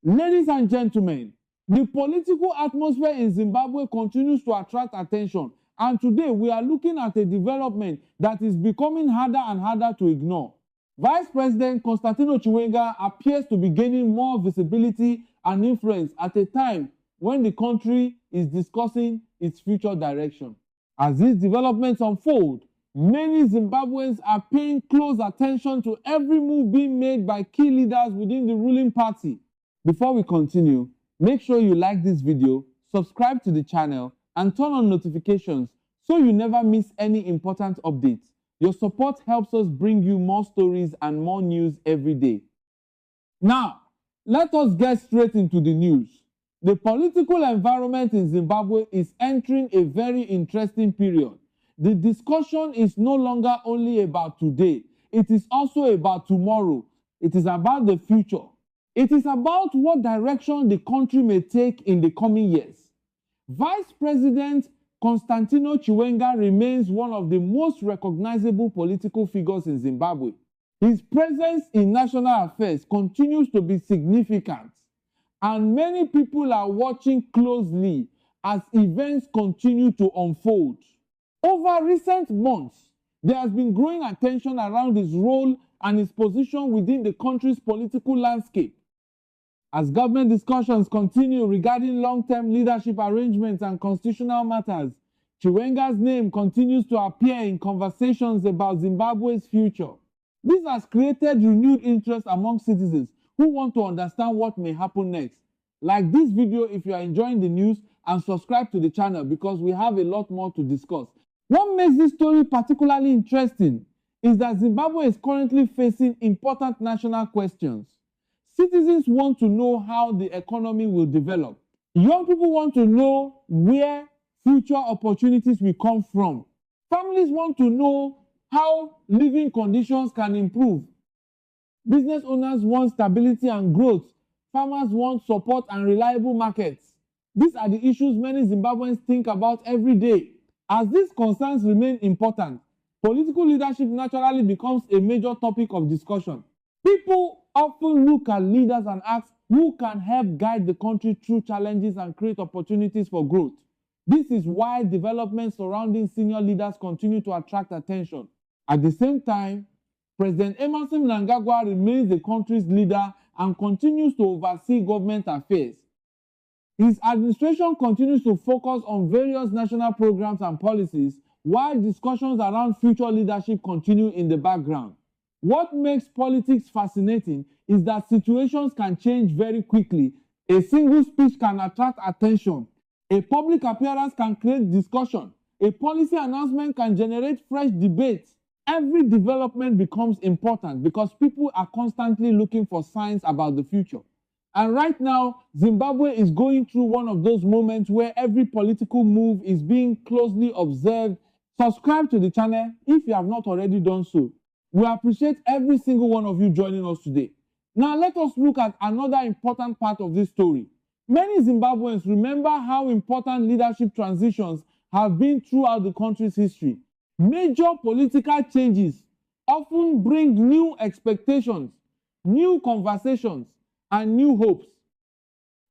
Ladies and gentlemen, the political atmosphere in Zimbabwe continues to attract attention, and today we are looking at a development that is becoming harder and harder to ignore. Vice President Constantino Chiwenga'S appears to be gaining more visibility and influence at a time when the country is discussing its future direction. As these developments unfold, many Zimbabweans are paying close attention to every move being made by key leaders within the ruling party. Before we continue, make sure you like this video, subscribe to the channel, and turn on notifications so you never miss any important updates. Your support helps us bring you more stories and more news every day. Now, let us get straight into the news. The political environment in Zimbabwe is entering a very interesting period. The discussion is no longer only about today. It is also about tomorrow. It is about the future. It is about what direction the country may take in the coming years. Vice President Constantino Chiwenga'S remains one of the most recognizable political figures in Zimbabwe. His presence in national affairs continues to be significant, and many people are watching closely as events continue to unfold. Over recent months, there has been growing attention around his role and his position within the country's political landscape. As government discussions continue regarding long-term leadership arrangements and constitutional matters, Chiwenga'S name continues to appear in conversations about Zimbabwe's future. This has created renewed interest among citizens who want to understand what may happen next. Like this video if you are enjoying the news, and subscribe to the channel because we have a lot more to discuss. What makes this story particularly interesting is that Zimbabwe is currently facing important national questions. Citizens want to know how the economy will develop. Young people want to know where future opportunities will come from. Families want to know how living conditions can improve. Business owners want stability and growth. Farmers want support and reliable markets. These are the issues many Zimbabweans think about every day. As these concerns remain important, political leadership naturally becomes a major topic of discussion. People often look at leaders and ask who can help guide the country through challenges and create opportunities for growth. This is why developments surrounding senior leaders continue to attract attention. At the same time, President Emmerson Mnangagwa remains the country's leader and continues to oversee government affairs. His administration continues to focus on various national programs and policies, while discussions around future leadership continue in the background. What makes politics fascinating is that situations can change very quickly. A single speech can attract attention. A public appearance can create discussion. A policy announcement can generate fresh debates. Every development becomes important because people are constantly looking for signs about the future. And right now, Zimbabwe is going through one of those moments where every political move is being closely observed. Subscribe to the channel if you have not already done so. We appreciate every single one of you joining us today. Now let us look at another important part of this story. Many Zimbabweans remember how important leadership transitions have been throughout the country's history. Major political changes often bring new expectations, new conversations, and new hopes.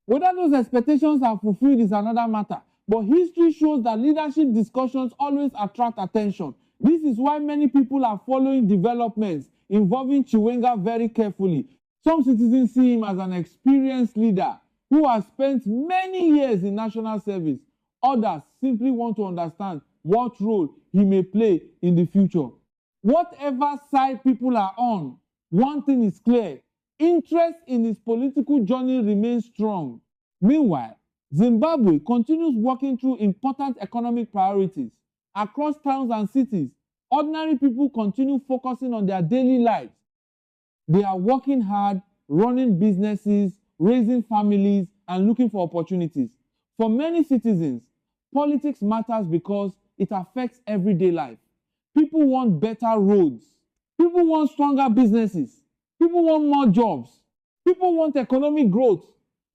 Whether those expectations are fulfilled is another matter, but history shows that leadership discussions always attract attention. This is why many people are following developments involving Chiwenga'S very carefully. Some citizens see him as an experienced leader who has spent many years in national service. Others simply want to understand what role he may play in the future. Whatever side people are on, one thing is clear: interest in his political journey remains strong. Meanwhile, Zimbabwe continues working through important economic priorities. Across towns and cities, ordinary people continue focusing on their daily lives. They are working hard, running businesses, raising families, and looking for opportunities. For many citizens, politics matters because it affects everyday life. People want better roads. People want stronger businesses. People want more jobs. People want economic growth.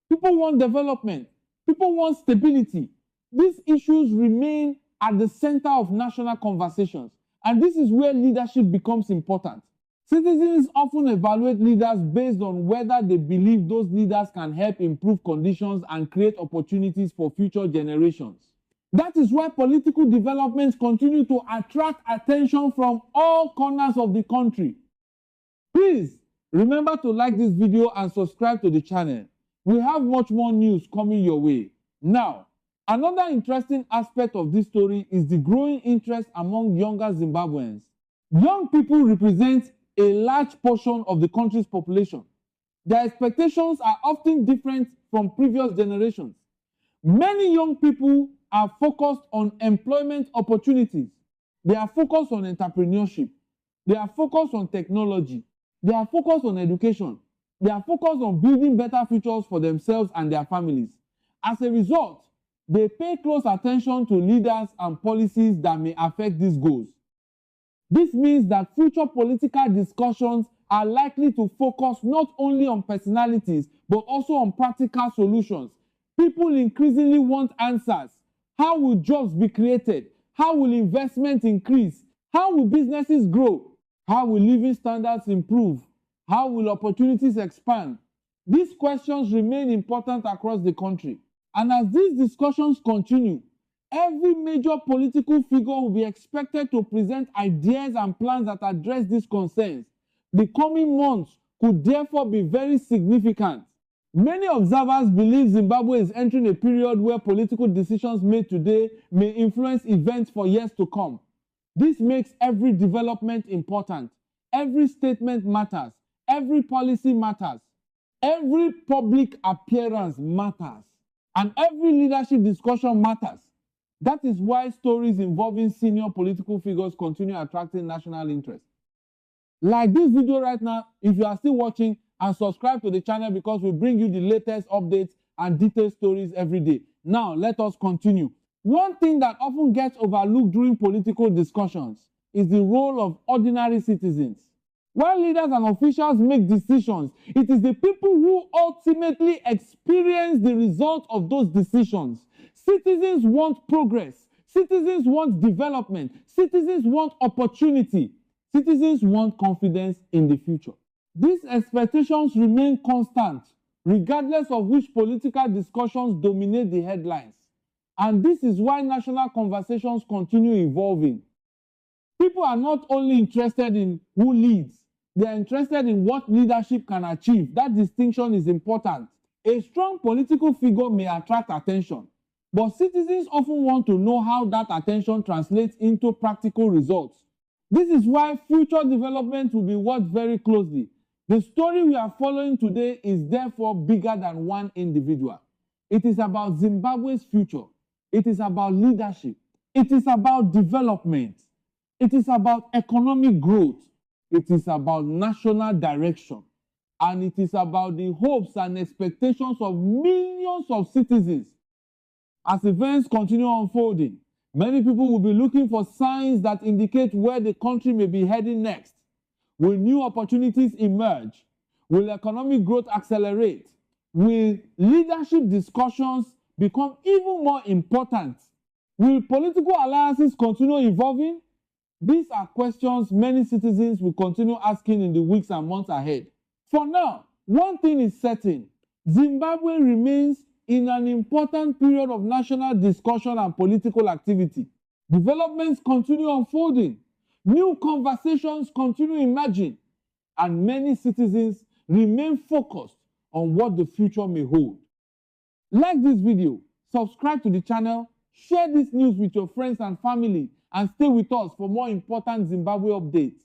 People want development. People want stability. These issues remain at the center of national conversations, and this is where leadership becomes important. Citizens often evaluate leaders based on whether they believe those leaders can help improve conditions and create opportunities for future generations. That is why political developments continue to attract attention from all corners of the country. Please remember to like this video and subscribe to the channel. We have much more news coming your way. Now, another interesting aspect of this story is the growing interest among younger Zimbabweans. Young people represent a large portion of the country's population. Their expectations are often different from previous generations. Many young people are focused on employment opportunities. They are focused on entrepreneurship. They are focused on technology. They are focused on education. They are focused on building better futures for themselves and their families. As a result, they pay close attention to leaders and policies that may affect these goals. This means that future political discussions are likely to focus not only on personalities, but also on practical solutions. People increasingly want answers. How will jobs be created? How will investment increase? How will businesses grow? How will living standards improve? How will opportunities expand? These questions remain important across the country. And as these discussions continue, every major political figure will be expected to present ideas and plans that address these concerns. The coming months could therefore be very significant. Many observers believe Zimbabwe is entering a period where political decisions made today may influence events for years to come. This makes every development important. Every statement matters. Every policy matters. Every public appearance matters. And every leadership discussion matters. That is why stories involving senior political figures continue attracting national interest. Like this video right now, if you are still watching, and subscribe to the channel because we bring you the latest updates and detailed stories every day. Now, let us continue. One thing that often gets overlooked during political discussions is the role of ordinary citizens. While leaders and officials make decisions, it is the people who ultimately experience the result of those decisions. Citizens want progress. Citizens want development. Citizens want opportunity. Citizens want confidence in the future. These expectations remain constant, regardless of which political discussions dominate the headlines. And this is why national conversations continue evolving. People are not only interested in who leads, they are interested in what leadership can achieve. That distinction is important. A strong political figure may attract attention, but citizens often want to know how that attention translates into practical results. This is why future development will be watched very closely. The story we are following today is therefore bigger than one individual. It is about Zimbabwe's future. It is about leadership. It is about development. It is about economic growth. It is about national direction. And it is about the hopes and expectations of millions of citizens. As events continue unfolding, many people will be looking for signs that indicate where the country may be heading next. Will new opportunities emerge? Will economic growth accelerate? Will leadership discussions become even more important? Will political alliances continue evolving? These are questions many citizens will continue asking in the weeks and months ahead. For now, one thing is certain: Zimbabwe remains in an important period of national discussion and political activity. Developments continue unfolding. New conversations continue emerging, and many citizens remain focused on what the future may hold. Like this video, subscribe to the channel, share this news with your friends and family, and stay with us for more important Zimbabwe updates.